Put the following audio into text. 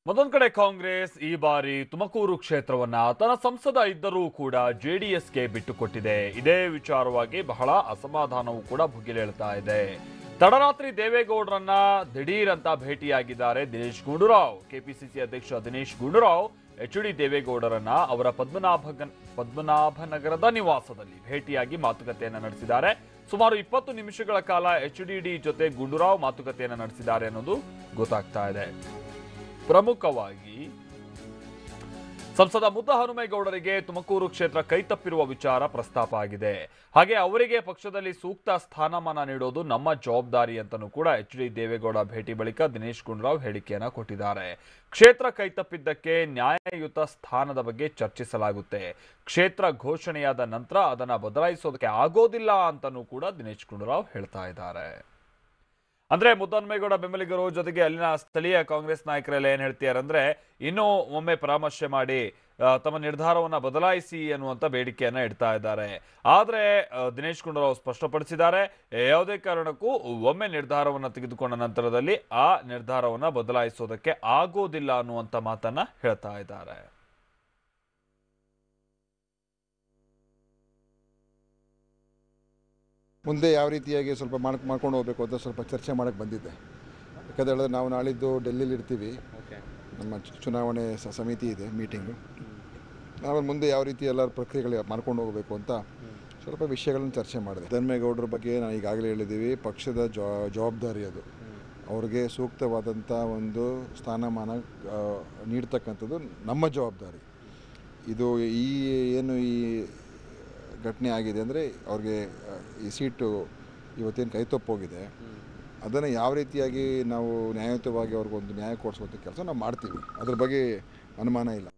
ಮತ್ತೊಂದು ಕಡೆ ಕಾಂಗ್ರೆಸ್ ಈ ಬಾರಿ ತುಮಕೂರು ಕ್ಷೇತ್ರವನ್ನ ತನ್ನ ಸಂಸದ ಇದ್ದರೂ ಕೂಡ ಜೆಡಿಎಸ್ಗೆ ಬಿಟ್ಟುಕೊಟ್ಟಿದೆ. ಇದೇ ವಿಚಾರವಾಗಿ ಬಹಳ ಅಸಮಾಧಾನವೂ ಕೂಡ ಭುಗಿಲೇಳ್ತಾ ಇದೆ. ತಡರಾತ್ರಿ ದೇವೇಗೌಡರನ್ನ ದಿಢೀರ್ ಅಂತ ಭೇಟಿಯಾಗಿದ್ದಾರೆ ದಿನೇಶ್ ಗುಂಡೂರಾವ್. ಕೆಪಿಸಿಸಿ ಅಧ್ಯಕ್ಷ ದಿನೇಶ್ ಗುಂಡೂರಾವ್ ಎಚ್.ಡಿ. ದೇವೇಗೌಡರನ್ನ ಅವರ ಪದ್ಮನಾಭನಗರದ ನಿವಾಸದಲ್ಲಿ ಭೇಟಿಯಾಗಿ ಮಾತುಕತೆಯನ್ನ ನಡೆಸಿದ್ದಾರೆ. ಸುಮಾರು 20 ನಿಮಿಷಗಳ ಕಾಲ ಎಚ್.ಡಿ. ಜೊತೆ ಗುಂಡೂರಾವ್ ಮಾತುಕತೆಯನ್ನ ನಡೆಸಿದ್ದಾರೆ ಅನ್ನೋದು ಗೊತ್ತಾಗ್ತಾ ಇದೆ. ಪ್ರಮುಖವಾಗಿ ಸಂಸದ ಮುದ್ದಹನುಮೇಗೌಡರಿಗೆ ತುಮಕೂರು ಕ್ಷೇತ್ರ ಕೈತಪ್ಪಿರುವ ವಿಚಾರ ಪ್ರಸ್ತಾಪ ಆಗಿದೆ. ಹಾಗೆ ಅವರಿಗೆ ಪಕ್ಷದಲ್ಲಿ ಸೂಕ್ತ ಸ್ಥಾನಮಾನ ನೀಡೋದು ನಮ್ಮ ಜವಾಬ್ದಾರಿ ಅಂತಲೂ ಕೂಡ ಎಚ್.ಡಿ. ದೇವೇಗೌಡ ಭೇಟಿ ಬಳಿಕ ದಿನೇಶ್ ಗುಂಡೂರಾವ್ ಹೇಳಿಕೆಯನ್ನ ಕೊಟ್ಟಿದ್ದಾರೆ. ಕ್ಷೇತ್ರ ಕೈತಪ್ಪಿದ್ದಕ್ಕೆ ನ್ಯಾಯಯುತ ಸ್ಥಾನದ ಬಗ್ಗೆ ಚರ್ಚಿಸಲಾಗುತ್ತೆ. ಕ್ಷೇತ್ರ ಘೋಷಣೆಯಾದ ನಂತರ ಅದನ್ನ ಬದಲಾಯಿಸೋದಕ್ಕೆ ಆಗೋದಿಲ್ಲ ಅಂತಲೂ ಕೂಡ ದಿನೇಶ್ ಗುಂಡೂರಾವ್ ಹೇಳ್ತಾ ಇದ್ದಾರೆ. ಅಂದ್ರೆ ಮುದ್ದಹನುಮೇಗೌಡ ಬೆಂಬಲಿಗರು ಜೊತೆಗೆ ಅಲ್ಲಿನ ಸ್ಥಳೀಯ ಕಾಂಗ್ರೆಸ್ ನಾಯಕರೆಲ್ಲ ಏನ್ ಹೇಳ್ತಿದ್ದಾರೆ ಅಂದ್ರೆ ಇನ್ನೂ ಒಮ್ಮೆ ಪರಾಮರ್ಶೆ ಮಾಡಿ ತಮ್ಮ ನಿರ್ಧಾರವನ್ನ ಬದಲಾಯಿಸಿ ಅನ್ನುವಂತ ಬೇಡಿಕೆಯನ್ನ ಇಡ್ತಾ ಇದ್ದಾರೆ. ಆದ್ರೆ ದಿನೇಶ್ ಗುಂಡೂರಾವ್ ಸ್ಪಷ್ಟಪಡಿಸಿದ್ದಾರೆ, ಯಾವುದೇ ಕಾರಣಕ್ಕೂ ಒಮ್ಮೆ ನಿರ್ಧಾರವನ್ನ ತೆಗೆದುಕೊಂಡ ನಂತರದಲ್ಲಿ ಆ ನಿರ್ಧಾರವನ್ನ ಬದಲಾಯಿಸೋದಕ್ಕೆ ಆಗೋದಿಲ್ಲ ಅನ್ನುವಂತ ಮಾತನ್ನ ಹೇಳ್ತಾ ಇದ್ದಾರೆ. ಮುಂದೆ ಯಾವ ರೀತಿಯಾಗಿ ಸ್ವಲ್ಪ ಮಾಡ್ಕೊಂಡು ಹೋಗಬೇಕು ಅಂತ ಸ್ವಲ್ಪ ಚರ್ಚೆ ಮಾಡೋಕ್ಕೆ ಬಂದಿದ್ದೆ. ಯಾಕಂದರೆ ನಾವು ನಾಳಿದ್ದು ಡೆಲ್ಲಿಲಿ ಇರ್ತೀವಿ, ನಮ್ಮ ಚುನಾವಣೆ ಸಮಿತಿ ಇದೆ ಮೀಟಿಂಗು. ನಾವು ಮುಂದೆ ಯಾವ ರೀತಿ ಎಲ್ಲ ಪ್ರಕ್ರಿಯೆಗಳು ಮಾಡ್ಕೊಂಡು ಹೋಗಬೇಕು ಅಂತ ಸ್ವಲ್ಪ ವಿಷಯಗಳನ್ನು ಚರ್ಚೆ ಮಾಡಿದೆ. ಧರ್ಮೇಗೌಡರ ಬಗ್ಗೆ ನಾವು ಈಗಾಗಲೇ ಹೇಳಿದ್ದೀವಿ, ಪಕ್ಷದ ಜವಾಬ್ದಾರಿ ಅದು. ಅವ್ರಿಗೆ ಸೂಕ್ತವಾದಂಥ ಒಂದು ಸ್ಥಾನಮಾನ ನೀಡ್ತಕ್ಕಂಥದ್ದು ನಮ್ಮ ಜವಾಬ್ದಾರಿ. ಇದು ಈ ಘಟನೆ ಆಗಿದೆ ಅಂದರೆ ಅವ್ರಿಗೆ ಈ ಸೀಟು ಇವತ್ತೇನು ಕೈತಪ್ಪೋಗಿದೆ, ಅದನ್ನು ಯಾವ ರೀತಿಯಾಗಿ ನಾವು ನ್ಯಾಯಯುತವಾಗಿ ಅವ್ರಿಗೊಂದು ನ್ಯಾಯ ಕೊಡಿಸುವಂಥ ಕೆಲಸ ನಾವು ಮಾಡ್ತೀವಿ, ಅದ್ರ ಬಗ್ಗೆ ಅನುಮಾನ ಇಲ್ಲ.